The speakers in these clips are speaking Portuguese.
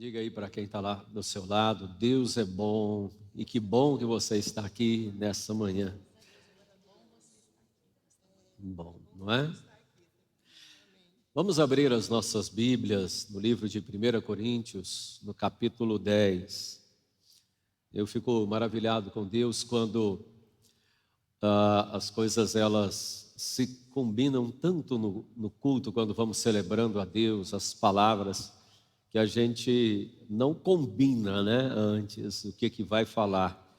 Diga aí para quem está lá do seu lado, Deus é bom e que bom que você está aqui nessa manhã. Bom, não é? Vamos abrir as nossas Bíblias no livro de 1 Coríntios, no capítulo 10. Eu fico maravilhado com Deus quando as coisas elas se combinam tanto no culto, quando vamos celebrando a Deus, as palavras, que a gente não combina, né, antes o que vai falar,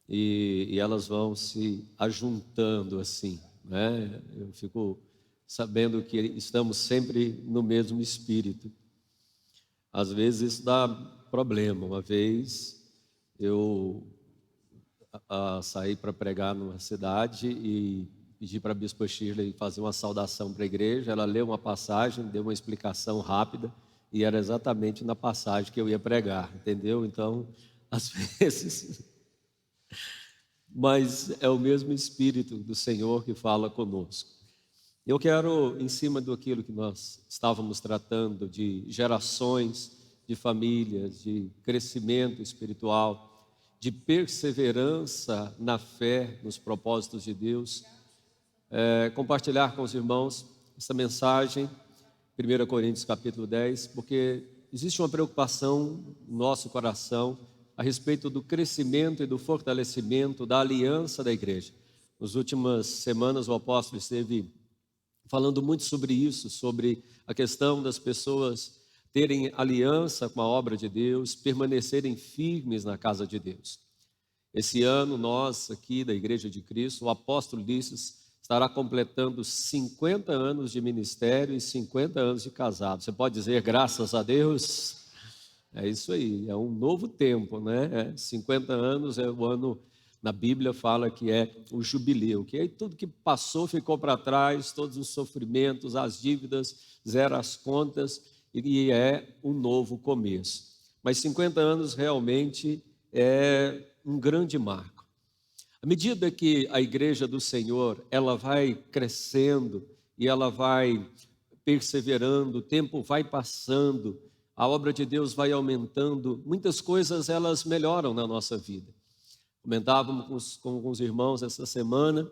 e elas vão se ajuntando assim, né? Eu fico sabendo que estamos sempre no mesmo espírito. Às vezes isso dá problema. Uma vez eu saí para pregar numa cidade e pedi para a Bispa Shirley fazer uma saudação para a igreja. Ela leu uma passagem, deu uma explicação rápida, e era exatamente na passagem que eu ia pregar, entendeu? Então, às vezes, mas é o mesmo Espírito do Senhor que fala conosco. Eu quero, em cima daquilo que nós estávamos tratando, de gerações, de famílias, de crescimento espiritual, de perseverança na fé, nos propósitos de Deus, compartilhar com os irmãos essa mensagem, 1 Coríntios capítulo 10, porque existe uma preocupação no nosso coração a respeito do crescimento e do fortalecimento da aliança da igreja. Nas últimas semanas o apóstolo esteve falando muito sobre isso, sobre a questão das pessoas terem aliança com a obra de Deus, permanecerem firmes na casa de Deus. Esse ano nós aqui da Igreja de Cristo, o apóstolo Ulisses estará completando 50 anos de ministério e 50 anos de casado. Você pode dizer graças a Deus? É isso aí, é um novo tempo, né? 50 anos é o ano, na Bíblia fala que é o jubileu, que aí tudo que passou ficou para trás, todos os sofrimentos, as dívidas, zera as contas, e é um novo começo. Mas 50 anos realmente é um grande marco. À medida que a igreja do Senhor, ela vai crescendo e ela vai perseverando, o tempo vai passando, a obra de Deus vai aumentando, muitas coisas elas melhoram na nossa vida. Comentávamos com alguns irmãos essa semana,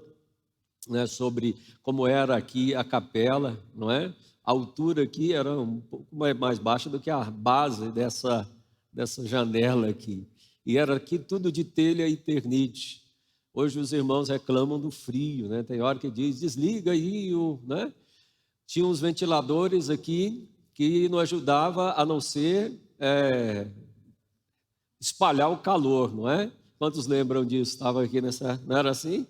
né, sobre como era aqui a capela, não é? A altura aqui era um pouco mais baixa do que a base dessa janela aqui. E era aqui tudo de telha e eternite. Hoje os irmãos reclamam do frio, né? Tem hora que diz, desliga aí, né? Tinha uns ventiladores aqui que não ajudava a não ser espalhar o calor, não é? Quantos lembram disso? Estava aqui nessa, não era assim?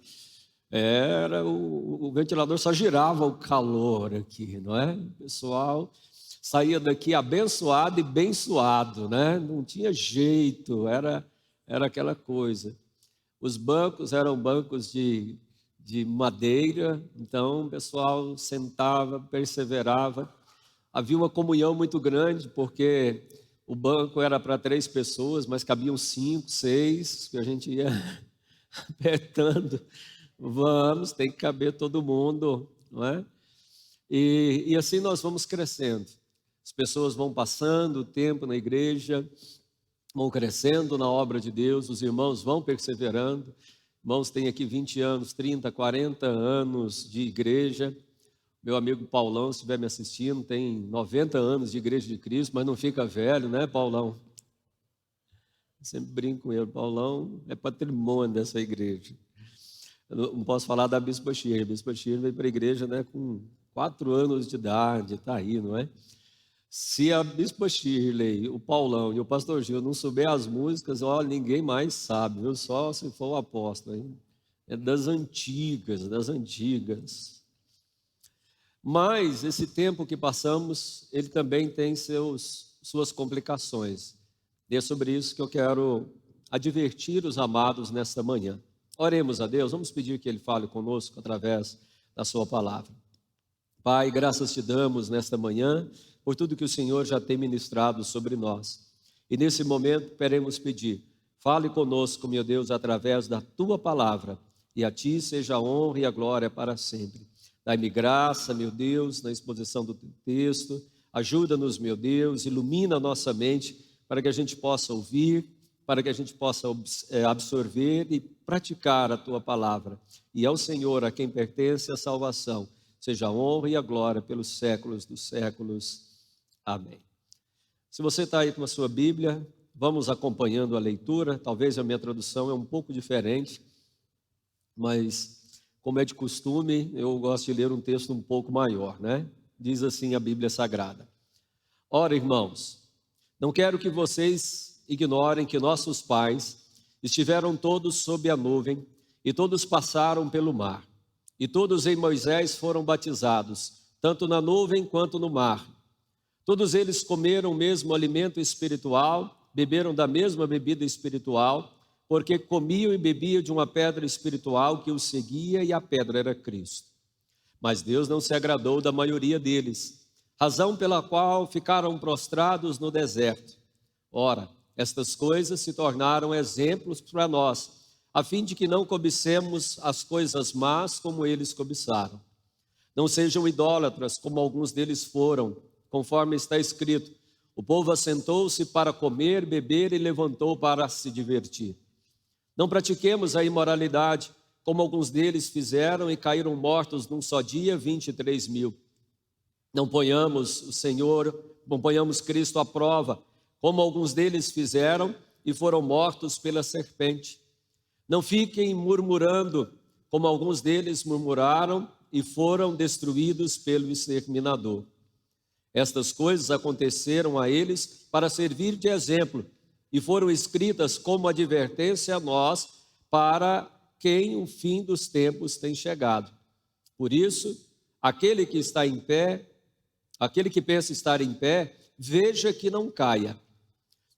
Era o ventilador só girava o calor aqui, não é? O pessoal saía daqui abençoado e bem suado, né? Não tinha jeito, era aquela coisa. Os bancos eram bancos de madeira, então o pessoal sentava, perseverava. Havia uma comunhão muito grande, porque o banco era para 3 pessoas, mas cabiam 5, 6, que a gente ia apertando. Vamos, tem que caber todo mundo, não é? E assim nós vamos crescendo. As pessoas vão passando o tempo na igreja, vão crescendo na obra de Deus, os irmãos vão perseverando. Irmãos têm aqui 20 anos, 30, 40 anos de igreja. Meu amigo Paulão, se estiver me assistindo, tem 90 anos de Igreja de Cristo, mas não fica velho, né, Paulão? Eu sempre brinco com ele, Paulão é patrimônio dessa igreja. Eu não posso falar da Bispa Shirley. A Bispa Shirley veio para a igreja, né, com 4 anos de idade, está aí, não é? Se a Bispa Shirley, o Paulão e o Pastor Gil não souber as músicas, olha, ninguém mais sabe, viu? Só se for o apóstolo, hein? É das antigas, das antigas. Mas esse tempo que passamos, ele também tem suas complicações. E é sobre isso que eu quero advertir os amados nesta manhã. Oremos a Deus, vamos pedir que Ele fale conosco através da sua palavra. Pai, graças te damos nesta manhã por tudo que o Senhor já tem ministrado sobre nós. E nesse momento queremos pedir, fale conosco, meu Deus, através da tua palavra, e a ti seja a honra e a glória para sempre. Dai-me graça, meu Deus, na exposição do teu texto, ajuda-nos, meu Deus, ilumina a nossa mente, para que a gente possa ouvir, para que a gente possa absorver e praticar a Tua palavra. E ao Senhor, a quem pertence a salvação, seja a honra e a glória pelos séculos dos séculos. Amém. Se você está aí com a sua Bíblia, vamos acompanhando a leitura. Talvez a minha tradução é um pouco diferente, mas como é de costume, eu gosto de ler um texto um pouco maior, né? Diz assim a Bíblia Sagrada: Ora, irmãos, não quero que vocês ignorem que nossos pais estiveram todos sob a nuvem e todos passaram pelo mar. E todos em Moisés foram batizados, tanto na nuvem quanto no mar. Todos eles comeram o mesmo alimento espiritual, beberam da mesma bebida espiritual, porque comiam e bebiam de uma pedra espiritual que os seguia, e a pedra era Cristo. Mas Deus não se agradou da maioria deles, razão pela qual ficaram prostrados no deserto. Ora, estas coisas se tornaram exemplos para nós, a fim de que não cobicemos as coisas más como eles cobiçaram. Não sejam idólatras, como alguns deles foram, conforme está escrito: o povo assentou-se para comer, beber e levantou para se divertir. Não pratiquemos a imoralidade, como alguns deles fizeram e caíram mortos num só dia 23.000. Não ponhamos Cristo à prova, como alguns deles fizeram e foram mortos pela serpente. Não fiquem murmurando, como alguns deles murmuraram e foram destruídos pelo exterminador. Estas coisas aconteceram a eles para servir de exemplo e foram escritas como advertência a nós, para quem o fim dos tempos tem chegado. Por isso, aquele que pensa estar em pé, veja que não caia.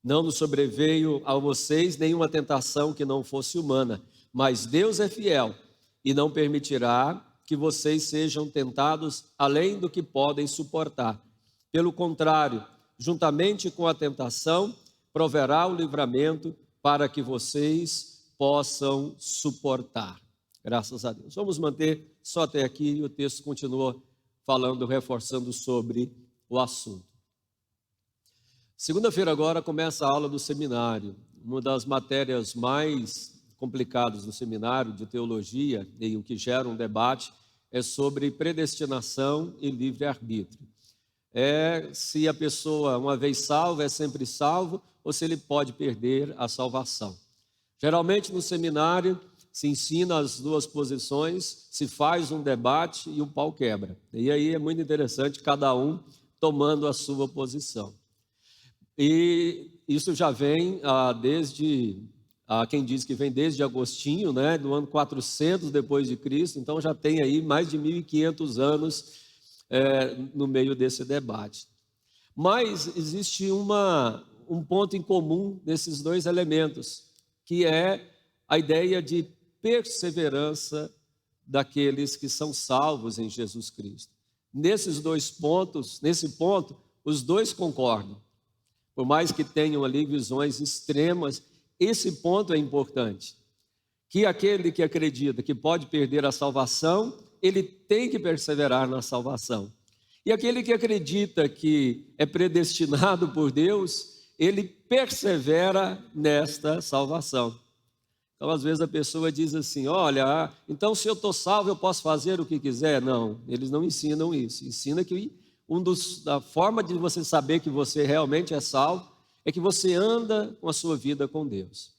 Não nos sobreveio a vocês nenhuma tentação que não fosse humana, mas Deus é fiel e não permitirá que vocês sejam tentados além do que podem suportar. Pelo contrário, juntamente com a tentação, proverá o livramento para que vocês possam suportar. Graças a Deus. Vamos manter só até aqui, e o texto continua falando, reforçando sobre o assunto. Segunda-feira agora começa a aula do seminário. Uma das matérias mais complicadas do seminário de teologia, e o que gera um debate, é sobre predestinação e livre-arbítrio. Se a pessoa, uma vez salva, é sempre salvo, ou se ele pode perder a salvação. Geralmente no seminário se ensina as duas posições, se faz um debate e o pau quebra. E aí é muito interessante, cada um tomando a sua posição. E isso já vem quem diz que vem desde Agostinho, né, do ano 400 depois de Cristo, então já tem aí mais de 1.500 anos no meio desse debate. Mas existe um ponto em comum nesses dois elementos, que é a ideia de perseverança daqueles que são salvos em Jesus Cristo. Nesse ponto, os dois concordam. Por mais que tenham ali visões extremas, esse ponto é importante. Que aquele que acredita que pode perder a salvação, ele tem que perseverar na salvação. E aquele que acredita que é predestinado por Deus, ele persevera nesta salvação. Então, às vezes a pessoa diz assim: olha, então se eu estou salvo, eu posso fazer o que quiser? Não, eles não ensinam isso. Ensina que a forma de você saber que você realmente é salvo é que você anda com a sua vida com Deus.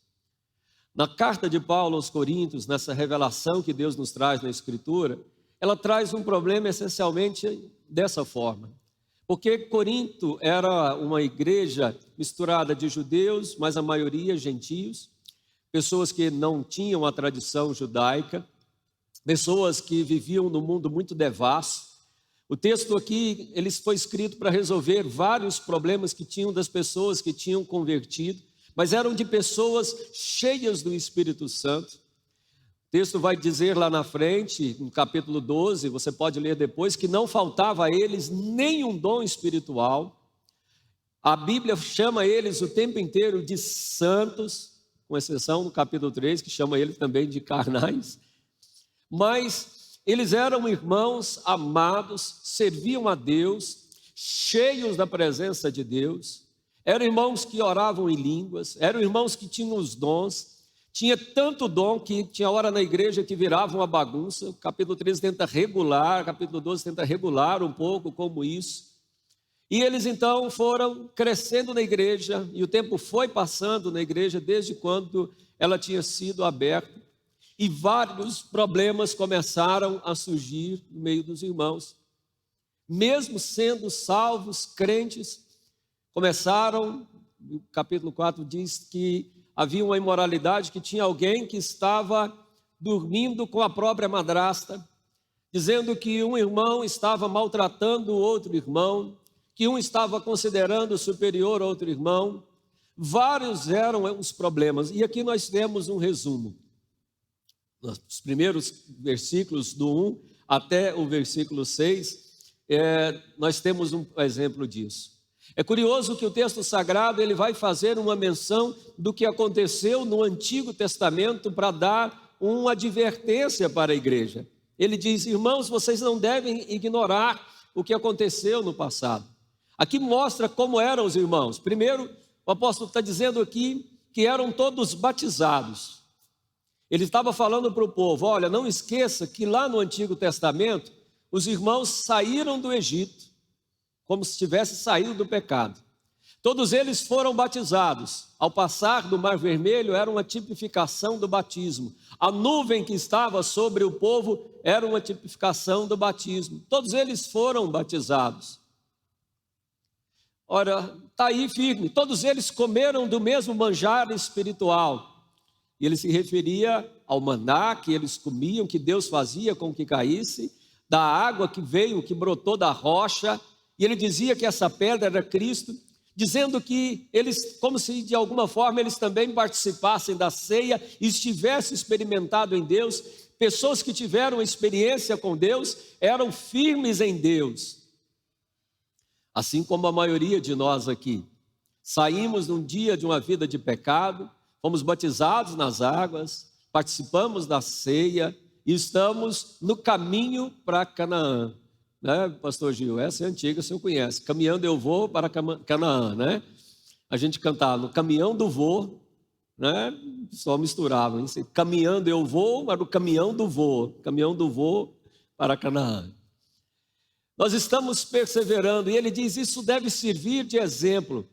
Na carta de Paulo aos Coríntios, nessa revelação que Deus nos traz na Escritura, ela traz um problema essencialmente dessa forma. Porque Corinto era uma igreja misturada de judeus, mas a maioria gentios, pessoas que não tinham a tradição judaica, pessoas que viviam num mundo muito devasso. O texto aqui, ele foi escrito para resolver vários problemas que tinham das pessoas que tinham convertido, mas eram de pessoas cheias do Espírito Santo. O texto vai dizer lá na frente, no capítulo 12, você pode ler depois, que não faltava a eles nenhum dom espiritual. A Bíblia chama eles o tempo inteiro de santos, com exceção do capítulo 3, que chama eles também de carnais. Mas eles eram irmãos amados, serviam a Deus, cheios da presença de Deus. Eram irmãos que oravam em línguas, eram irmãos que tinham os dons. Tinha tanto dom que tinha hora na igreja que virava uma bagunça. O capítulo 13 tenta regular, o capítulo 12 tenta regular um pouco como isso. E eles então foram crescendo na igreja, e o tempo foi passando na igreja desde quando ela tinha sido aberta. E vários problemas começaram a surgir no meio dos irmãos. Mesmo sendo salvos, crentes, começaram, o capítulo 4 diz que havia uma imoralidade, que tinha alguém que estava dormindo com a própria madrasta, dizendo que um irmão estava maltratando o outro irmão, que um estava considerando superior ao outro irmão. Vários eram os problemas, e aqui nós temos um resumo. Nos primeiros versículos do 1 até o versículo 6, nós temos um exemplo disso. É curioso que o texto sagrado ele vai fazer uma menção do que aconteceu no Antigo Testamento para dar uma advertência para a igreja. Ele diz: irmãos, vocês não devem ignorar o que aconteceu no passado. Aqui mostra como eram os irmãos. Primeiro, o apóstolo está dizendo aqui que eram todos batizados. Ele estava falando para o povo: olha, não esqueça que lá no Antigo Testamento os irmãos saíram do Egito como se tivesse saído do pecado. Todos eles foram batizados. Ao passar do Mar Vermelho era uma tipificação do batismo. A nuvem que estava sobre o povo era uma tipificação do batismo. Todos eles foram batizados. Ora, está aí firme. Todos eles comeram do mesmo manjar espiritual. E ele se referia ao maná que eles comiam, que Deus fazia com que caísse, da água que veio, que brotou da rocha. E ele dizia que essa pedra era Cristo, dizendo que eles, como se de alguma forma eles também participassem da ceia e estivessem experimentado em Deus. Pessoas que tiveram experiência com Deus eram firmes em Deus. Assim como a maioria de nós aqui. Saímos num dia de uma vida de pecado, fomos batizados nas águas, participamos da ceia e estamos no caminho para Canaã. Né, pastor Gil? Essa é antiga, o senhor conhece. Caminhando eu vou para Canaã, né? A gente cantava no caminhão do vô, né? Só misturava, hein? Caminhando eu vou para o caminhão do vô para Canaã. Nós estamos perseverando, e ele diz: isso deve servir de exemplo.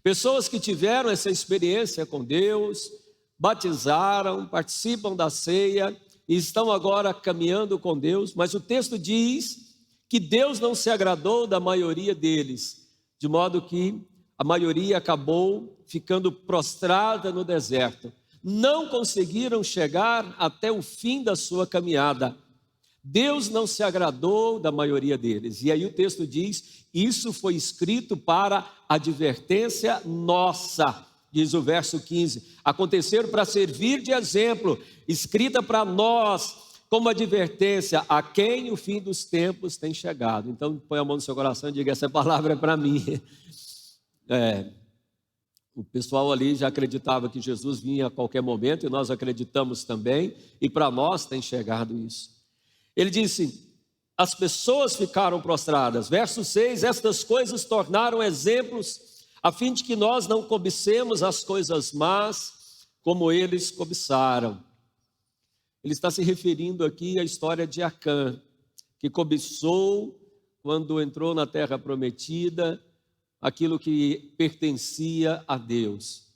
Pessoas que tiveram essa experiência com Deus, batizaram, participam da ceia e estão agora caminhando com Deus, mas o texto diz que Deus não se agradou da maioria deles, de modo que a maioria acabou ficando prostrada no deserto. Não conseguiram chegar até o fim da sua caminhada. Deus não se agradou da maioria deles. E aí o texto diz: isso foi escrito para advertência nossa, diz o verso 15. Aconteceram para servir de exemplo, escrita para nós, como advertência a quem o fim dos tempos tem chegado. Então põe a mão no seu coração e diga: essa palavra é para mim. O pessoal ali já acreditava que Jesus vinha a qualquer momento, e nós acreditamos também, e para nós tem chegado isso. Ele disse: as pessoas ficaram prostradas. Verso 6, estas coisas tornaram exemplos, a fim de que nós não cobicemos as coisas más, como eles cobiçaram. Ele está se referindo aqui à história de Acã, que cobiçou, quando entrou na terra prometida, aquilo que pertencia a Deus.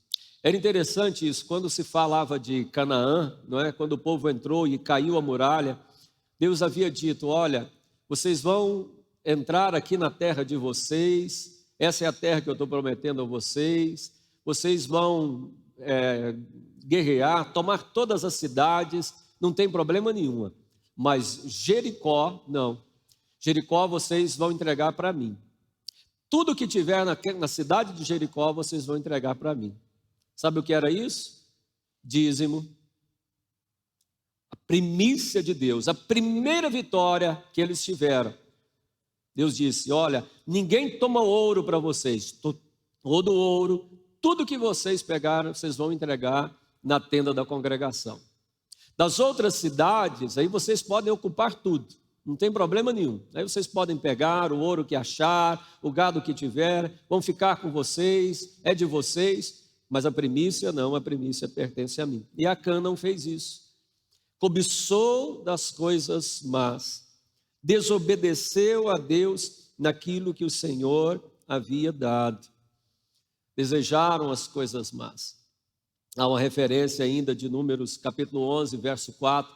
Era interessante isso, quando se falava de Canaã, não é? Quando o povo entrou e caiu a muralha, Deus havia dito: olha, vocês vão entrar aqui na terra de vocês, essa é a terra que eu estou prometendo a vocês, vocês vão guerrear, tomar todas as cidades, não tem problema nenhuma, mas Jericó, não. Jericó vocês vão entregar para mim. Tudo que tiver na cidade de Jericó, vocês vão entregar para mim. Sabe o que era isso? Dízimo. A primícia de Deus, a primeira vitória que eles tiveram. Deus disse: olha, ninguém toma ouro para vocês, todo ouro, tudo que vocês pegaram, vocês vão entregar na tenda da congregação. Das outras cidades, aí vocês podem ocupar tudo, Não tem problema nenhum. Aí vocês podem pegar o ouro que achar, o gado que tiver, vão ficar com vocês, é de vocês, mas a primícia não, a primícia pertence a mim. E Acã não fez isso. Cobiçou das coisas más, desobedeceu a Deus naquilo que o Senhor havia dado. Desejaram as coisas más. Há uma referência ainda de Números capítulo 11, verso 4,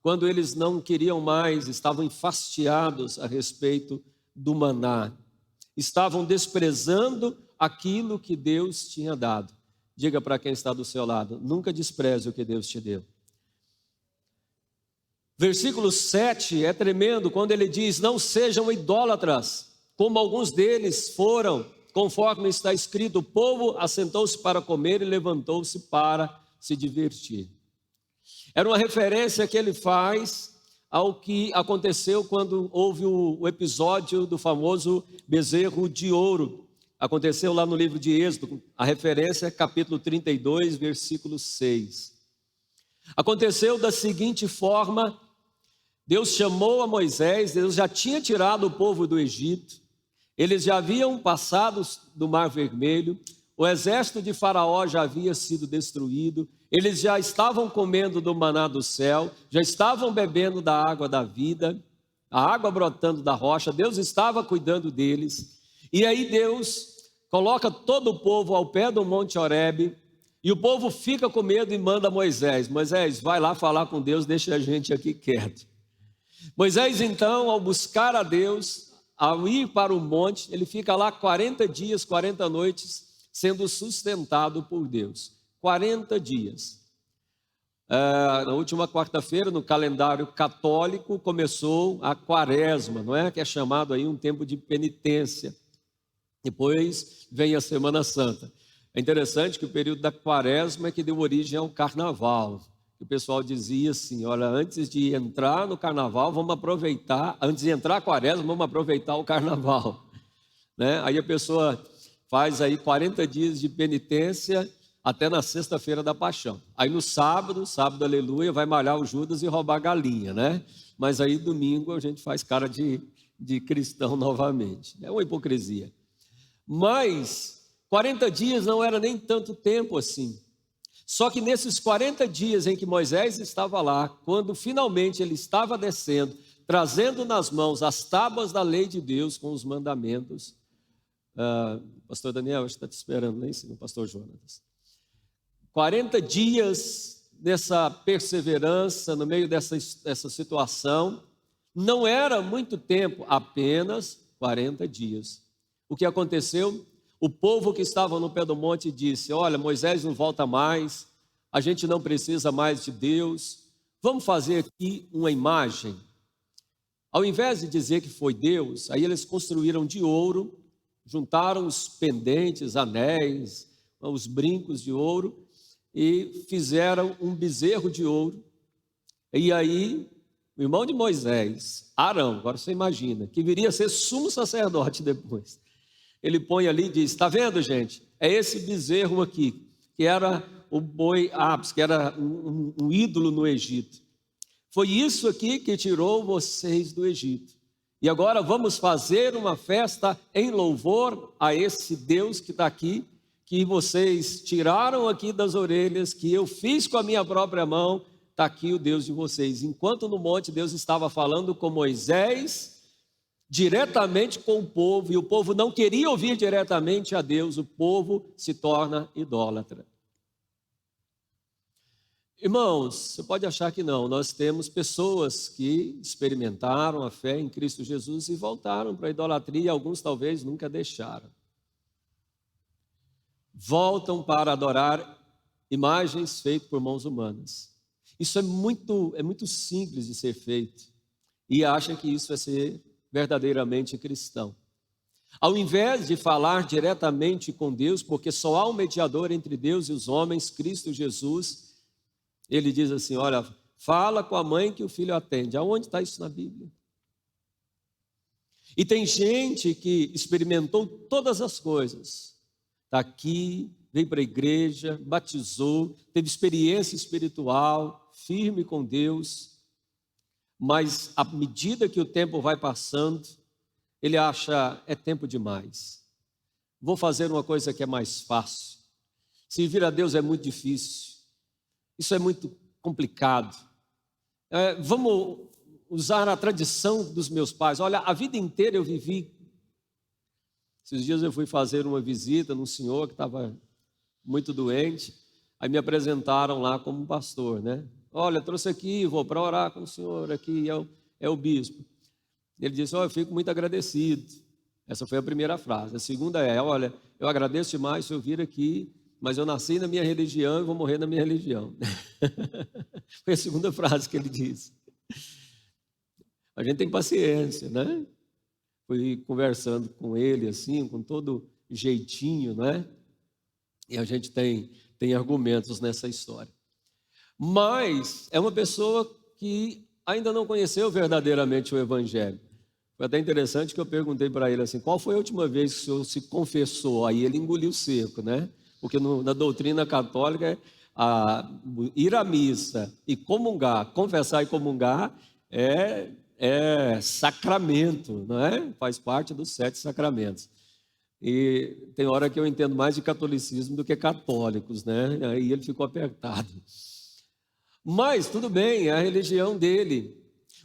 quando eles não queriam mais, estavam enfastiados a respeito do maná. Estavam desprezando aquilo que Deus tinha dado. Diga para quem está do seu lado, nunca despreze o que Deus te deu. Versículo 7 é tremendo, quando ele diz, não sejam idólatras, como alguns deles foram, conforme está escrito, o povo assentou-se para comer e levantou-se para se divertir. Era uma referência que ele faz ao que aconteceu quando houve o episódio do famoso bezerro de ouro. Aconteceu lá no livro de Êxodo, a referência é capítulo 32, versículo 6. Aconteceu da seguinte forma, Deus chamou a Moisés, Deus já tinha tirado o povo do Egito, eles já haviam passado do Mar Vermelho, o exército de Faraó já havia sido destruído, eles já estavam comendo do maná do céu, já estavam bebendo da água da vida, a água brotando da rocha, Deus estava cuidando deles. E aí Deus coloca todo o povo ao pé do Monte Horebe, e o povo fica com medo e manda Moisés, vai lá falar com Deus, deixa a gente aqui quieto. Moisés então, ao buscar a Deus, ao ir para o monte, ele fica lá 40 dias, 40 noites, sendo sustentado por Deus. 40 dias. Na última quarta-feira, no calendário católico, começou a quaresma, não é? Que é chamado aí um tempo de penitência. Depois vem a Semana Santa. É interessante que o período da quaresma é que deu origem ao carnaval. O pessoal dizia assim, olha, antes de entrar no carnaval, vamos aproveitar, antes de entrar a quaresma, vamos aproveitar o carnaval. Né? Aí a pessoa faz aí 40 dias de penitência até na sexta-feira da paixão. Aí no sábado, aleluia, vai malhar o Judas e roubar a galinha, né? Mas aí domingo a gente faz cara de cristão novamente. É uma hipocrisia. Mas 40 dias não era nem tanto tempo assim. Só que nesses 40 dias em que Moisés estava lá, quando finalmente ele estava descendo, trazendo nas mãos as tábuas da lei de Deus com os mandamentos, pastor Daniel, está te esperando lá em cima, pastor Jonas. 40 dias nessa perseverança, no meio dessa situação, não era muito tempo, apenas 40 dias. O que aconteceu? O povo que estava no pé do monte disse, olha, Moisés não volta mais, a gente não precisa mais de Deus, vamos fazer aqui uma imagem. Ao invés de dizer que foi Deus, aí eles construíram de ouro, juntaram os pendentes, anéis, os brincos de ouro e fizeram um bezerro de ouro. E aí, o irmão de Moisés, Arão, agora você imagina, que viria a ser sumo sacerdote depois. Ele põe ali e diz, está vendo, gente? É esse bezerro aqui, que era o boi Apis, que era um ídolo no Egito. Foi isso aqui que tirou vocês do Egito. E agora vamos fazer uma festa em louvor a esse Deus que está aqui, que vocês tiraram aqui das orelhas, que eu fiz com a minha própria mão, está aqui o Deus de vocês. Enquanto no monte Deus estava falando com Moisés, diretamente com o povo, e o povo não queria ouvir diretamente a Deus, o povo se torna idólatra. Irmãos, você pode achar que não, nós temos pessoas que experimentaram a fé em Cristo Jesus e voltaram para a idolatria, alguns talvez nunca deixaram. Voltam para adorar imagens feitas por mãos humanas. Isso é muito simples de ser feito, e acham que isso vai ser verdadeiramente cristão. Ao invés de falar diretamente com Deus, porque só há um mediador entre Deus e os homens, Cristo Jesus, ele diz assim, olha, fala com a mãe que o filho atende. Aonde está isso na Bíblia? E tem gente que experimentou todas as coisas. Está aqui, veio para a igreja, batizou, teve experiência espiritual, firme com Deus, mas à medida que o tempo vai passando, ele acha, é tempo demais. Vou fazer uma coisa que é mais fácil. Servir a Deus é muito difícil. Isso é muito complicado. Vamos usar a tradição dos meus pais. Olha, a vida inteira eu vivi. Esses dias eu fui fazer uma visita num senhor que estava muito doente. Aí me apresentaram lá como pastor, né? Olha, trouxe aqui, vou para orar com o senhor, aqui é o bispo. Ele disse, eu fico muito agradecido. Essa foi a primeira frase. A segunda é, olha, eu agradeço demais se eu vir aqui, mas eu nasci na minha religião e vou morrer na minha religião. Foi a segunda frase que ele disse. A gente tem paciência, né? Fui conversando com ele assim, com todo jeitinho, né? E a gente tem argumentos nessa história. Mas é uma pessoa que ainda não conheceu verdadeiramente o Evangelho. Foi até interessante que eu perguntei para ele assim, qual foi a última vez que o senhor se confessou? Aí ele engoliu seco, né? Porque na doutrina católica, ir à missa e comungar, confessar e comungar é sacramento, não é? Faz parte dos 7 sacramentos. E tem hora que eu entendo mais de catolicismo do que católicos, né? Aí ele ficou apertado. Mas tudo bem, é a religião dele.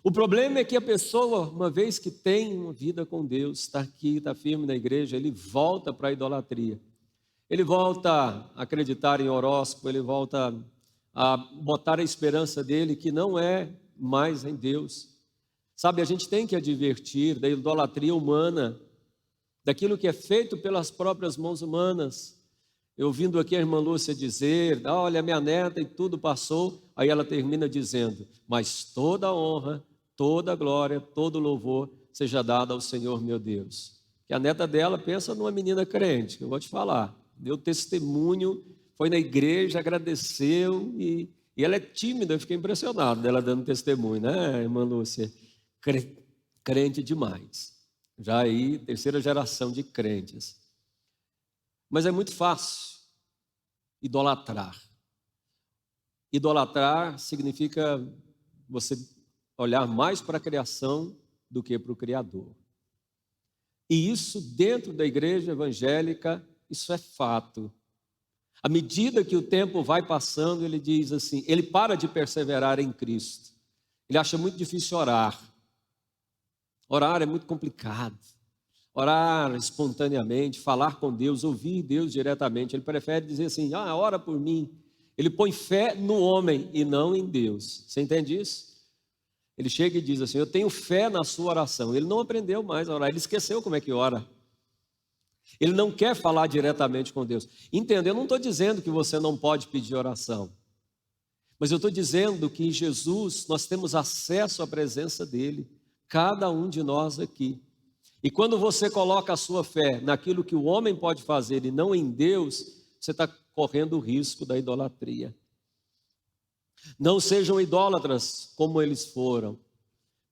O problema é que a pessoa, uma vez que tem uma vida com Deus, está aqui, está firme na igreja, ele volta para a idolatria. Ele volta a acreditar em horóscopo, ele volta a botar a esperança dele que não é mais em Deus. Sabe, a gente tem que advertir da idolatria humana, daquilo que é feito pelas próprias mãos humanas. Eu ouvindo aqui a irmã Lúcia dizer, olha, minha neta e tudo passou, aí ela termina dizendo, mas toda a honra, toda a glória, todo o louvor seja dado ao Senhor meu Deus. Que a neta dela pensa numa menina crente, que eu vou te falar, deu testemunho, foi na igreja, agradeceu e ela é tímida, eu fiquei impressionado dela dando testemunho, né, irmã Lúcia? Crente demais, já aí 3ª geração de crentes. Mas é muito fácil idolatrar. Idolatrar significa você olhar mais para a criação do que para o Criador. E isso dentro da igreja evangélica, isso é fato. À medida que o tempo vai passando, ele diz assim, ele para de perseverar em Cristo. Ele acha muito difícil orar. Orar é muito complicado. Orar espontaneamente, falar com Deus, ouvir Deus diretamente. Ele prefere dizer assim, ora por mim. Ele põe fé no homem e não em Deus. Você entende isso? Ele chega e diz assim, eu tenho fé na sua oração. Ele não aprendeu mais a orar, ele esqueceu como é que ora. Ele não quer falar diretamente com Deus. Entendeu? Eu não estou dizendo que você não pode pedir oração. Mas eu estou dizendo que em Jesus nós temos acesso à presença dEle. Cada um de nós aqui. E quando você coloca a sua fé naquilo que o homem pode fazer e não em Deus, você está correndo o risco da idolatria. Não sejam idólatras como eles foram.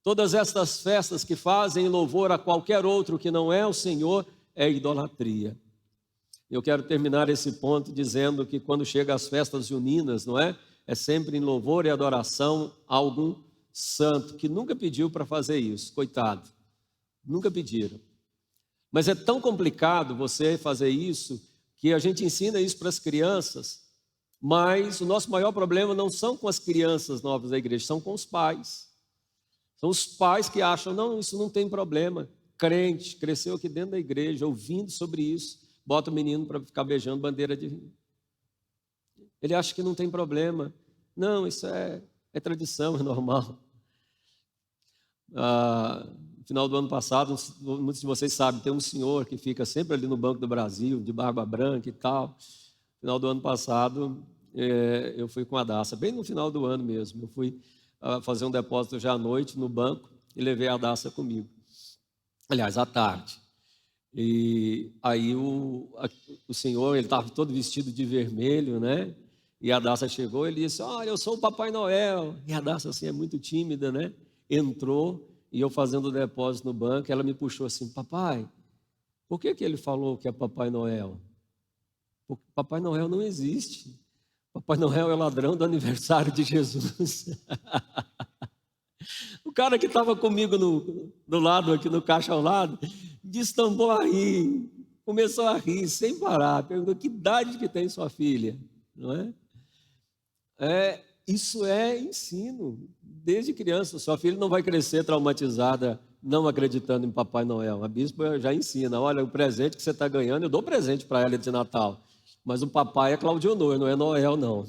Todas estas festas que fazem louvor a qualquer outro que não é o Senhor, é idolatria. Eu quero terminar esse ponto dizendo que quando chega as festas juninas, não é? É sempre em louvor e adoração a algum santo que nunca pediu para fazer isso, coitado. Nunca pediram. Mas é tão complicado você fazer isso, que a gente ensina isso para as crianças, mas o nosso maior problema não são com as crianças novas da igreja, são com os pais. São os pais que acham, não, isso não tem problema. Crente, cresceu aqui dentro da igreja, ouvindo sobre isso, bota o menino para ficar beijando bandeira de... Ele acha que não tem problema. Não, isso é tradição, é normal. No final do ano passado, muitos de vocês sabem, tem um senhor que fica sempre ali no Banco do Brasil, de barba branca e tal. No final do ano passado, eu fui com a Daça, bem no final do ano mesmo. Eu fui fazer um depósito já à noite no banco e levei a Daça comigo. Aliás, à tarde. E aí o senhor, ele estava todo vestido de vermelho, né? E a Daça chegou e ele disse, olha, eu sou o Papai Noel. E a Daça, assim, é muito tímida, né? Entrou e eu fazendo o depósito no banco, ela me puxou assim, papai, por que ele falou que é Papai Noel? Porque Papai Noel não existe. Papai Noel é o ladrão do aniversário de Jesus. O O cara que estava comigo do lado, aqui no caixa ao lado, destambou a rir, começou a rir sem parar. Perguntou: que idade que tem sua filha? Não é? Isso é ensino. Desde criança, sua filha não vai crescer traumatizada, não acreditando em Papai Noel. A bispa já ensina: olha, o presente que você está ganhando, eu dou presente para ela de Natal, mas o papai é Claudionor, não é Noel, não.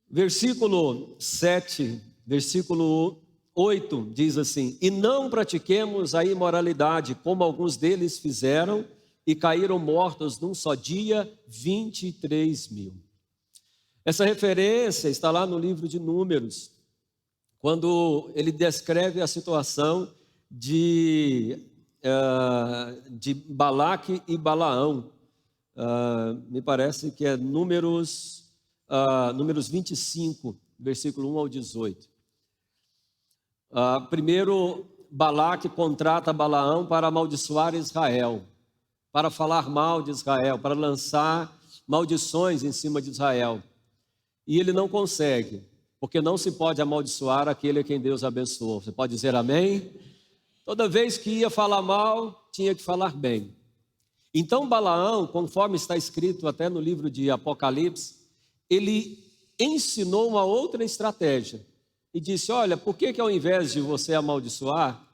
Versículo 7, versículo 8 diz assim: e não pratiquemos a imoralidade, como alguns deles fizeram, e caíram mortos num só dia 23.000. Essa referência está lá no livro de Números, quando ele descreve a situação de Balaque e Balaão. Me parece que é Números 25, versículo 1 ao 18. Primeiro, Balaque contrata Balaão para amaldiçoar Israel, para falar mal de Israel, para lançar maldições em cima de Israel. E ele não consegue, porque não se pode amaldiçoar aquele a quem Deus abençoou. Você pode dizer amém? Toda vez que ia falar mal, tinha que falar bem. Então Balaão, conforme está escrito até no livro de Apocalipse, ele ensinou uma outra estratégia e disse: olha, por que ao invés de você amaldiçoar,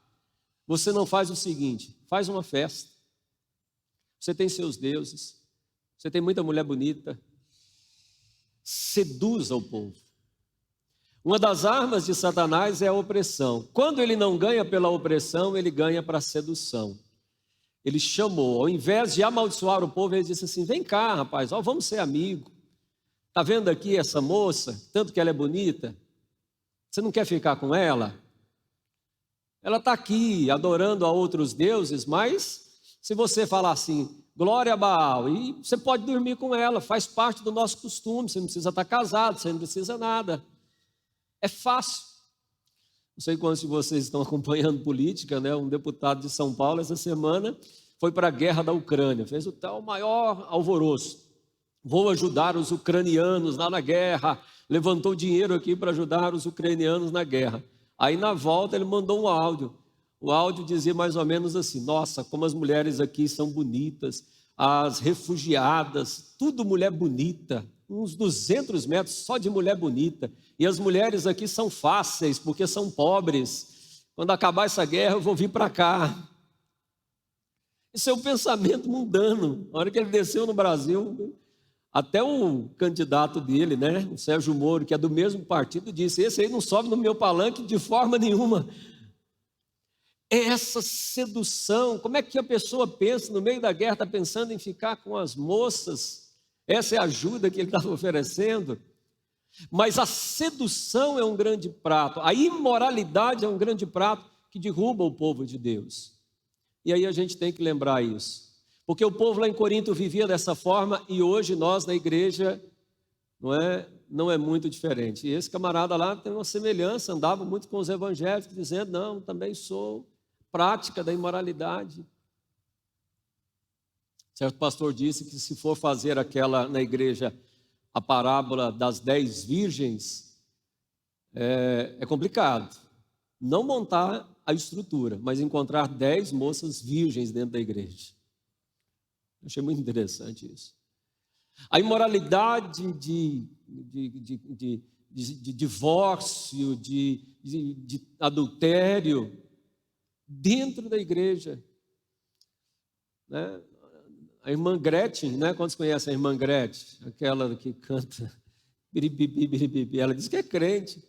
você não faz o seguinte: faz uma festa. Você tem seus deuses, você tem muita mulher bonita, seduza o povo. Uma das armas de Satanás é a opressão. Quando ele não ganha pela opressão, ele ganha para a sedução. Ele chamou, ao invés de amaldiçoar o povo, ele disse assim: vem cá, rapaz, vamos ser amigos. Está vendo aqui essa moça, tanto que ela é bonita? Você não quer ficar com ela? Ela está aqui adorando a outros deuses, mas se você falar assim, glória a Baal, e você pode dormir com ela, faz parte do nosso costume, você não precisa estar casado, você não precisa nada. É fácil. Não sei quantos de vocês estão acompanhando política, né? Um deputado de São Paulo, essa semana, foi para a guerra da Ucrânia, fez o tal maior alvoroço. Vou ajudar os ucranianos lá na guerra, levantou dinheiro aqui para ajudar os ucranianos na guerra. Aí na volta ele mandou um áudio. O áudio dizia mais ou menos assim: nossa, como as mulheres aqui são bonitas, as refugiadas, tudo mulher bonita, uns 200 metros só de mulher bonita, e as mulheres aqui são fáceis, porque são pobres. Quando acabar essa guerra eu vou vir para cá. Isso é um pensamento mundano. Na hora que ele desceu no Brasil, até o candidato dele, né, o Sérgio Moro, que é do mesmo partido, disse: esse aí não sobe no meu palanque de forma nenhuma. É essa sedução. Como é que a pessoa pensa no meio da guerra, está pensando em ficar com as moças? Essa é a ajuda que ele estava oferecendo. Mas a sedução é um grande prato, a imoralidade é um grande prato que derruba o povo de Deus. E aí a gente tem que lembrar isso. Porque o povo lá em Corinto vivia dessa forma e hoje nós na igreja não é muito diferente. E esse camarada lá tem uma semelhança, andava muito com os evangélicos, dizendo: não, também sou prática da imoralidade. Certo pastor disse que se for fazer aquela na igreja, a parábola das 10 virgens, é complicado. Não montar a estrutura, mas encontrar 10 moças virgens dentro da igreja. Eu achei muito interessante isso. A imoralidade de divórcio, de adultério, dentro da igreja. Né? A irmã Gretchen, né? Quantos conhecem a irmã Gretchen? Aquela que canta biribibi, biribibi. Ela diz que é crente.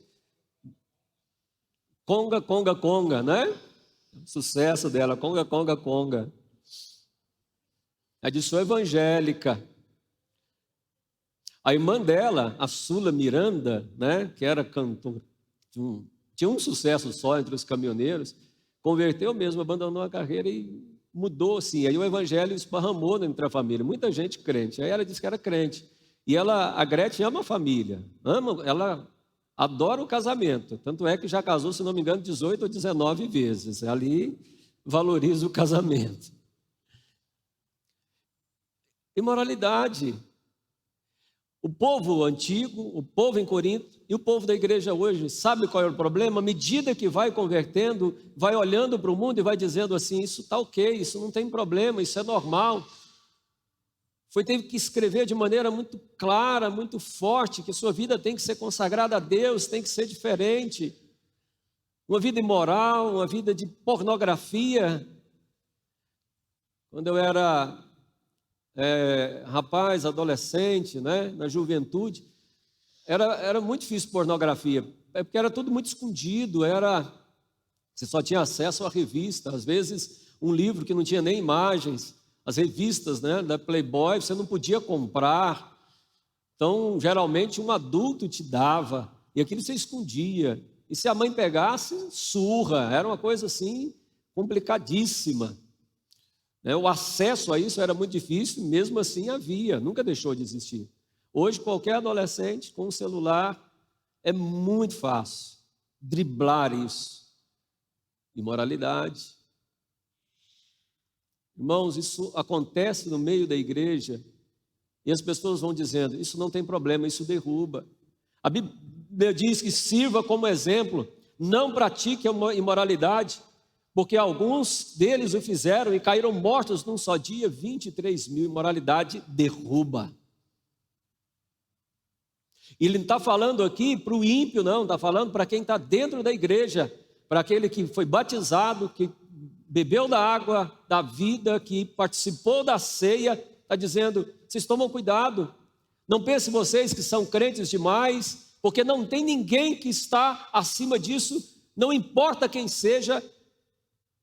Conga, conga, conga, né? O sucesso dela, conga, conga, conga. Ela diz: sou evangélica. A irmã dela, a Sula Miranda, né, que era cantora, tinha um sucesso só entre os caminhoneiros, converteu mesmo, abandonou a carreira e mudou assim. Aí o evangelho esparramou entre a família, muita gente crente. Aí ela disse que era crente. E a Gretchen ama a família, ela adora o casamento. Tanto é que já casou, se não me engano, 18 ou 19 vezes. Ali valoriza o casamento. Imoralidade. O povo antigo, o povo em Corinto e o povo da igreja hoje, sabe qual é o problema? À medida que vai convertendo, vai olhando para o mundo e vai dizendo assim, isso está ok, isso não tem problema, isso é normal. Teve que escrever de maneira muito clara, muito forte, que sua vida tem que ser consagrada a Deus, tem que ser diferente. Uma vida imoral, uma vida de pornografia. Quando eu era rapaz, adolescente, né, na juventude, era muito difícil pornografia, porque era tudo muito escondido, você só tinha acesso à revista, às vezes um livro que não tinha nem imagens, as revistas, né, da Playboy, você não podia comprar, então geralmente um adulto te dava, e aquilo você escondia, e se a mãe pegasse, surra, era uma coisa assim, complicadíssima. O acesso a isso era muito difícil, mesmo assim havia, nunca deixou de existir. Hoje, qualquer adolescente com um celular, é muito fácil driblar isso. Imoralidade. Irmãos, isso acontece no meio da igreja, e as pessoas vão dizendo, isso não tem problema, isso derruba. A Bíblia diz que sirva como exemplo, não pratique a imoralidade, porque alguns deles o fizeram e caíram mortos num só dia, 23 mil, imoralidade derruba. E ele não está falando aqui para o ímpio, não, está falando para quem está dentro da igreja, para aquele que foi batizado, que bebeu da água da vida, que participou da ceia, está dizendo, vocês tomam cuidado, não pensem vocês que são crentes demais, porque não tem ninguém que está acima disso, não importa quem seja.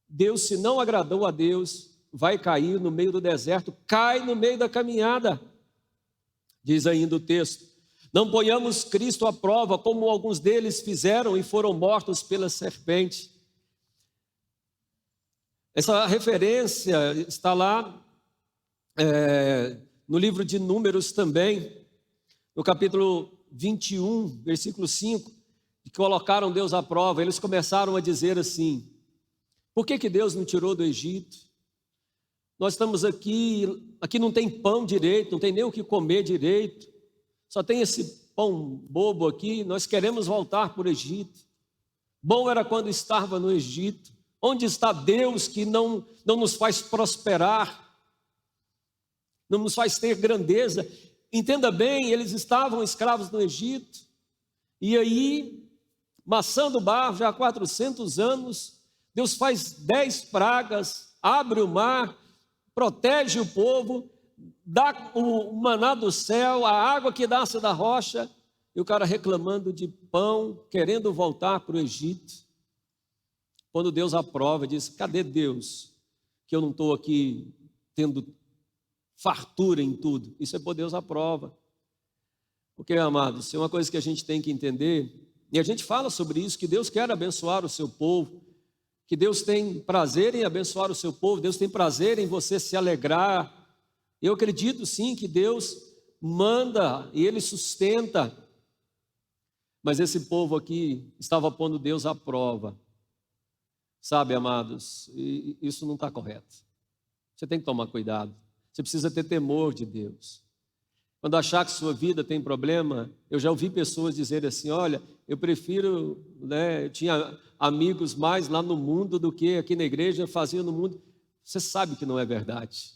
Deus, se não agradou a Deus, vai cair no meio do deserto, cai no meio da caminhada. Diz ainda o texto, não ponhamos Cristo à prova, como alguns deles fizeram e foram mortos pela serpente. Essa referência está lá no livro de Números também, no capítulo 21, versículo 5, que colocaram Deus à prova. Eles começaram a dizer assim, por que Deus não tirou do Egito? Nós estamos aqui não tem pão direito, não tem nem o que comer direito, só tem esse pão bobo aqui, nós queremos voltar para o Egito. Bom era quando estava no Egito. Onde está Deus que não nos faz prosperar, não nos faz ter grandeza? Entenda bem, eles estavam escravos no Egito, e aí, maçã do barro, já há 400 anos, Deus faz 10 pragas, abre o mar, protege o povo, dá o maná do céu, a água que nasce da rocha, e o cara reclamando de pão, querendo voltar para o Egito. Quando Deus aprova, diz, cadê Deus? Que eu não estou aqui tendo fartura em tudo. Isso é por Deus aprova. Porque, amados, é uma coisa que a gente tem que entender, e a gente fala sobre isso, que Deus quer abençoar o seu povo, que Deus tem prazer em abençoar o seu povo, Deus tem prazer em você se alegrar. Eu acredito sim que Deus manda e Ele sustenta, mas esse povo aqui estava pondo Deus à prova. Sabe, amados, isso não está correto. Você tem que tomar cuidado, você precisa ter temor de Deus. Quando achar que sua vida tem problema, eu já ouvi pessoas dizerem assim, olha, eu prefiro, eu tinha amigos mais lá no mundo do que aqui na igreja, fazia no mundo. Você sabe que não é verdade.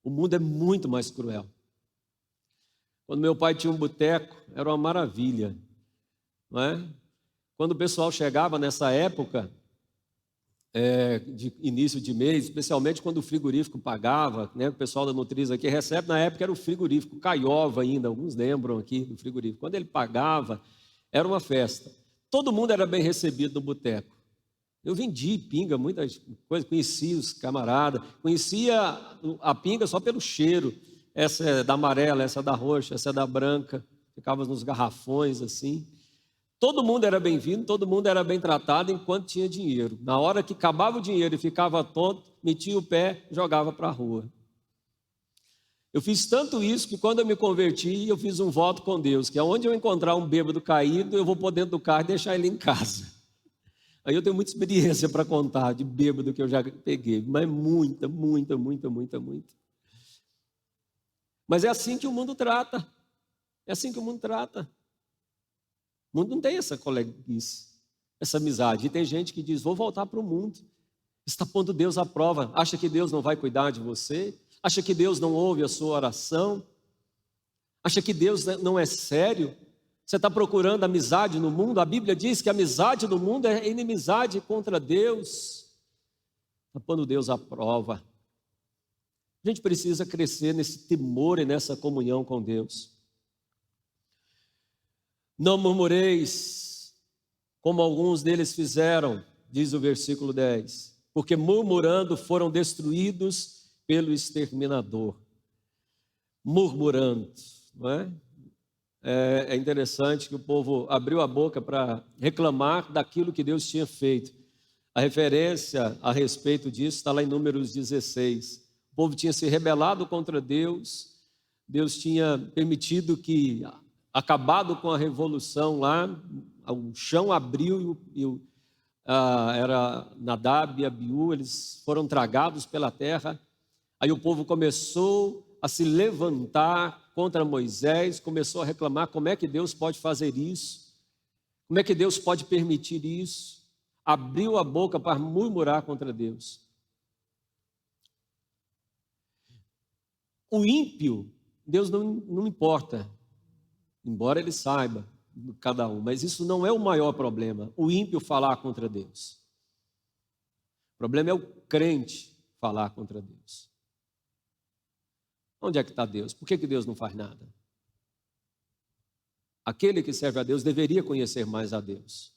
O mundo é muito mais cruel. Quando meu pai tinha um boteco, era uma maravilha, não é? Quando o pessoal chegava nessa época, de início de mês, especialmente quando o frigorífico pagava, né? O pessoal da Nutriz aqui recebe, na época era o frigorífico, Caiova ainda, alguns lembram aqui do frigorífico. Quando ele pagava, era uma festa. Todo mundo era bem recebido no boteco. Eu vendi pinga, muitas coisas, conhecia os camaradas, conhecia a pinga só pelo cheiro. Essa é da amarela, essa é da roxa, essa é da branca, ficava nos garrafões assim. Todo mundo era bem-vindo, todo mundo era bem tratado enquanto tinha dinheiro. Na hora que acabava o dinheiro e ficava tonto, metia o pé e jogava para a rua. Eu fiz tanto isso que quando eu me converti, eu fiz um voto com Deus, que aonde eu encontrar um bêbado caído, eu vou pôr dentro do carro e deixar ele em casa. Aí eu tenho muita experiência para contar de bêbado que eu já peguei, mas muita. Mas é assim que o mundo trata. É assim que o mundo trata. O mundo não tem essa coleguice, essa amizade. E tem gente que diz, vou voltar para o mundo. Está pondo Deus à prova. Acha que Deus não vai cuidar de você? Acha que Deus não ouve a sua oração? Acha que Deus não é sério? Você está procurando amizade no mundo? A Bíblia diz que a amizade no mundo é inimizade contra Deus. Está pondo Deus à prova. A gente precisa crescer nesse temor e nessa comunhão com Deus. Não murmureis, como alguns deles fizeram, diz o versículo 10, porque murmurando foram destruídos pelo exterminador. Murmurando, não é? É interessante que o povo abriu a boca para reclamar daquilo que Deus tinha feito. A referência a respeito disso está lá em Números 16. O povo tinha se rebelado contra Deus, Deus tinha permitido que, acabado com a revolução lá, o chão abriu era Nadab e Abiú, eles foram tragados pela terra. Aí o povo começou a se levantar contra Moisés, começou a reclamar como é que Deus pode fazer isso, como é que Deus pode permitir isso. Abriu a boca para murmurar contra Deus. O ímpio, Deus não importa, embora ele saiba, cada um, mas isso não é o maior problema, o ímpio falar contra Deus. O problema é o crente falar contra Deus. Onde é que está Deus? Por que Deus não faz nada? Aquele que serve a Deus deveria conhecer mais a Deus.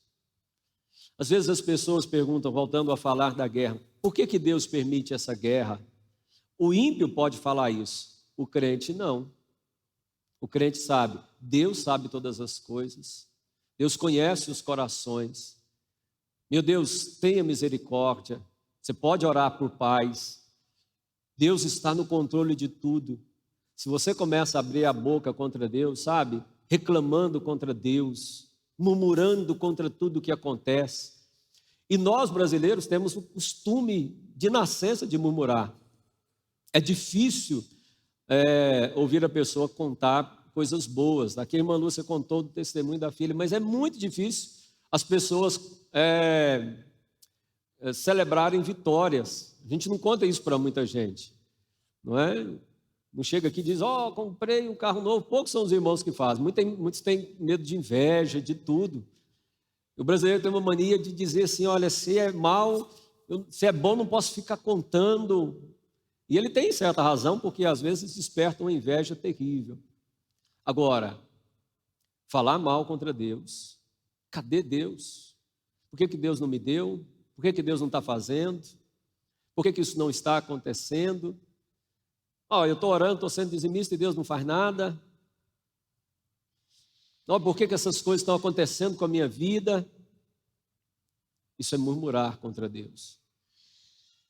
Às vezes as pessoas perguntam, voltando a falar da guerra, por que Deus permite essa guerra? O ímpio pode falar isso, o crente não. O crente sabe, Deus sabe todas as coisas, Deus conhece os corações. Meu Deus, tenha misericórdia. Você pode orar por paz. Deus está no controle de tudo. Se você começa a abrir a boca contra Deus, sabe, reclamando contra Deus, murmurando contra tudo que acontece. E nós brasileiros temos o costume de nascença de murmurar. É difícil ouvir a pessoa contar coisas boas. Aqui a irmã Lúcia contou do testemunho da filha, mas é muito difícil as pessoas celebrarem vitórias. A gente não conta isso para muita gente, não é? Não chega aqui e diz, comprei um carro novo. Poucos são os irmãos que fazem. Muitos têm medo de inveja, de tudo. O brasileiro tem uma mania de dizer assim, olha, se é mal, se é bom, não posso ficar contando. E ele tem certa razão, porque às vezes desperta uma inveja terrível. Agora, falar mal contra Deus, cadê Deus? Por que Deus não me deu? Por que Deus não está fazendo? Por que isso não está acontecendo? Eu estou orando, estou sendo dizimista e Deus não faz nada. Por que essas coisas estão acontecendo com a minha vida? Isso é murmurar contra Deus.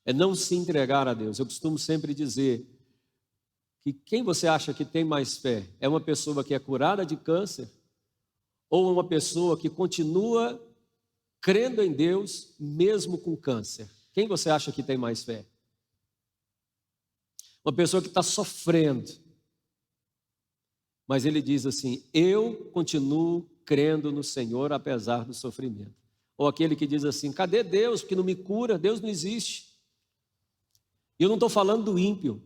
É não se entregar a Deus. Eu costumo sempre dizer que quem você acha que tem mais fé é uma pessoa que é curada de câncer ou uma pessoa que continua crendo em Deus mesmo com câncer? Quem você acha que tem mais fé? Uma pessoa que está sofrendo, mas ele diz assim, eu continuo crendo no Senhor apesar do sofrimento. Ou aquele que diz assim, cadê Deus que não me cura? Deus não existe. E eu não estou falando do ímpio,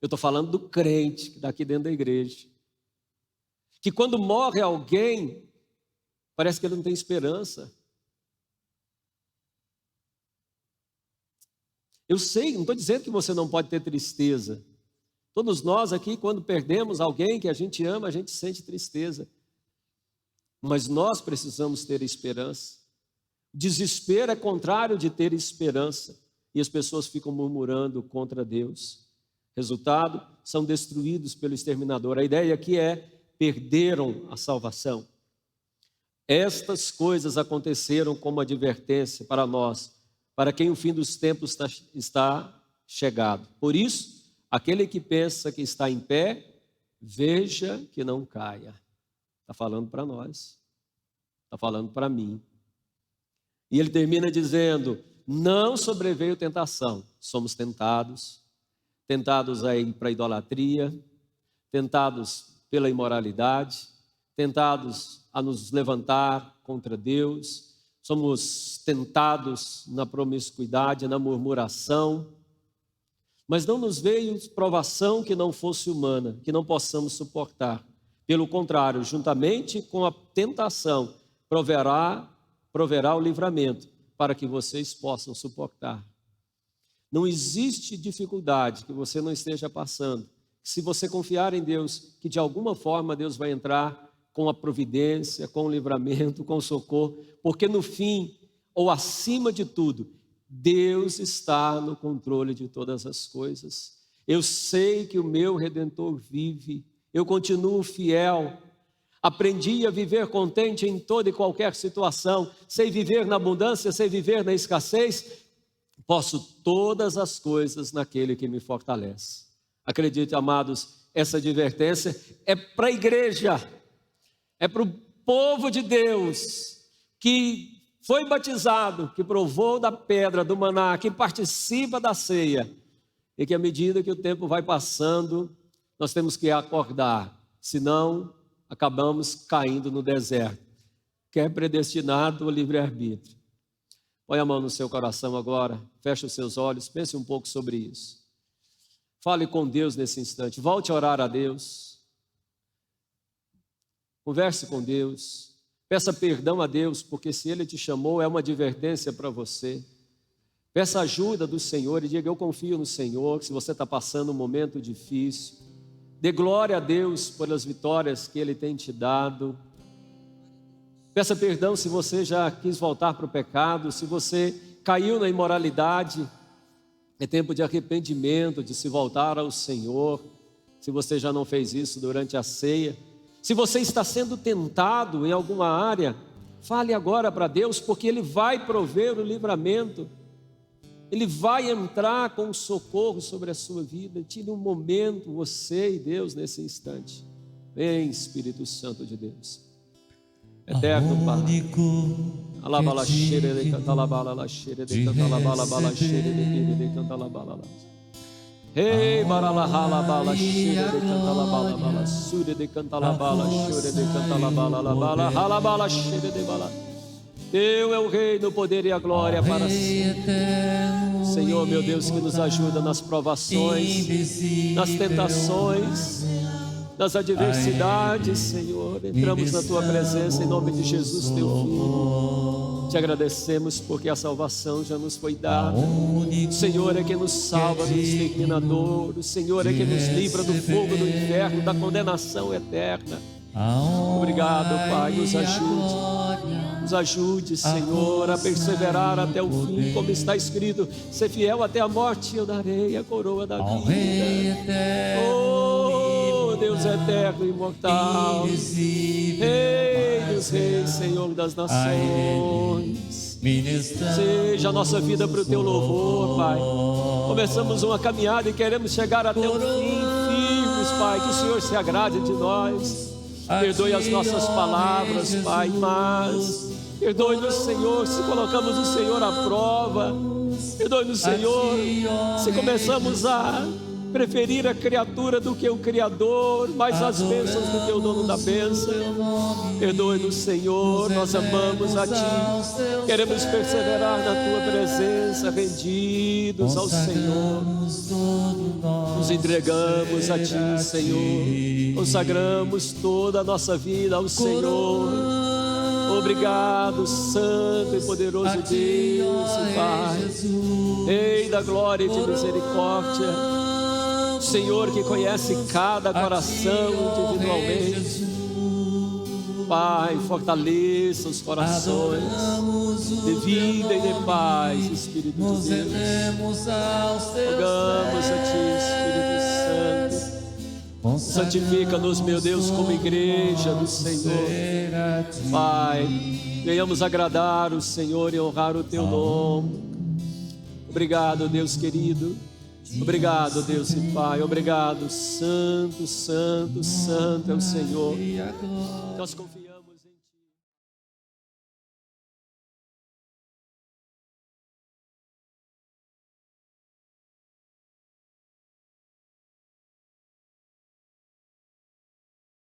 eu estou falando do crente que está aqui dentro da igreja, que quando morre alguém, parece que ele não tem esperança. Eu sei, não estou dizendo que você não pode ter tristeza. Todos nós aqui, quando perdemos alguém que a gente ama, a gente sente tristeza. Mas nós precisamos ter esperança. Desespero é contrário de ter esperança. E as pessoas ficam murmurando contra Deus. Resultado, são destruídos pelo exterminador. A ideia aqui é, perderam a salvação. Estas coisas aconteceram como advertência para nós, para quem o fim dos tempos está chegado. Por isso, aquele que pensa que está em pé, veja que não caia. Está falando para nós, está falando para mim. E ele termina dizendo, não sobreveio tentação, somos tentados a ir para a idolatria, tentados pela imoralidade, tentados a nos levantar contra Deus, somos tentados na promiscuidade, na murmuração, mas não nos veio provação que não fosse humana, que não possamos suportar. Pelo contrário, juntamente com a tentação, proverá o livramento, para que vocês possam suportar. Não existe dificuldade que você não esteja passando. Se você confiar em Deus, que de alguma forma Deus vai entrar com a providência, com o livramento, com o socorro, porque no fim, ou acima de tudo, Deus está no controle de todas as coisas. Eu sei que o meu Redentor vive, eu continuo fiel, aprendi a viver contente em toda e qualquer situação, sei viver na abundância, sei viver na escassez, posso todas as coisas naquele que me fortalece. Acredite, amados, essa advertência é para a igreja, é para o povo de Deus que foi batizado, que provou da pedra, do maná, que participa da ceia, e que à medida que o tempo vai passando, nós temos que acordar, senão acabamos caindo no deserto, que é predestinado ao livre-arbítrio. Põe a mão no seu coração agora, feche os seus olhos, pense um pouco sobre isso. Fale com Deus nesse instante, volte a orar a Deus. Converse com Deus, peça perdão a Deus, porque se Ele te chamou, é uma advertência para você. Peça ajuda do Senhor e diga: eu confio no Senhor. Se você está passando um momento difícil, dê glória a Deus pelas vitórias que Ele tem te dado. Peça perdão se você já quis voltar para o pecado, se você caiu na imoralidade. É tempo de arrependimento, de se voltar ao Senhor. Se você já não fez isso durante a ceia, se você está sendo tentado em alguma área, fale agora para Deus, porque Ele vai prover o livramento. Ele vai entrar com socorro sobre a sua vida. Tire um momento, você e Deus, nesse instante. Vem, Espírito Santo de Deus. Eterno Pai. Alabala cheira de cantalabala la cheira de cantalabala bala cheira de cantalabala. Hey, baralahala bala cheira de cantalabala bala sura de cantalabala cheira de cantalabala la bala halabala cheira de bala. Teu é o reino, o poder e a glória para sempre. Senhor, meu Deus, que nos ajuda nas provações, nas tentações, nas adversidades, Senhor. Entramos na Tua presença em nome de Jesus, Teu Filho. Te agradecemos porque a salvação já nos foi dada. O Senhor é quem nos salva do exterminador. O Senhor é quem nos livra do fogo do inferno, da condenação eterna. Obrigado, Pai, nos ajude. Nos ajude, Senhor, a perseverar até o fim, como está escrito: ser fiel até a morte, eu darei a coroa da vida. Oh, Deus eterno e imortal, Rei dos reis, Senhor das nações, seja a nossa vida para o Teu louvor, Pai. Começamos uma caminhada e queremos chegar até o fim, firmes, Pai, que o Senhor se agrade de nós. Perdoe as nossas palavras, Pai, mas perdoe-nos, Senhor, se colocamos o Senhor à prova. Perdoe-nos, Senhor, se começamos a preferir a criatura do que o Criador, mais as bênçãos do que o dono da bênção. Perdoe-nos, Senhor, nós amamos a Ti, queremos perseverar na Tua presença, rendidos ao Senhor. Nos entregamos a Ti, Senhor, consagramos toda a nossa vida ao Senhor. Obrigado, Santo e poderoso Deus e Pai, Rei da glória e de misericórdia, Senhor que conhece cada coração individualmente. Pai, fortaleça os corações de vida e de paz, Espírito de Deus. Rogamos a Ti, Espírito Santo, santifica-nos, meu Deus, como igreja do Senhor. Pai, venhamos agradar o Senhor e honrar o Teu nome. Obrigado, Deus querido. Obrigado, Deus e Pai. Obrigado, Santo, Santo, Santo é o Senhor. Nós confiamos.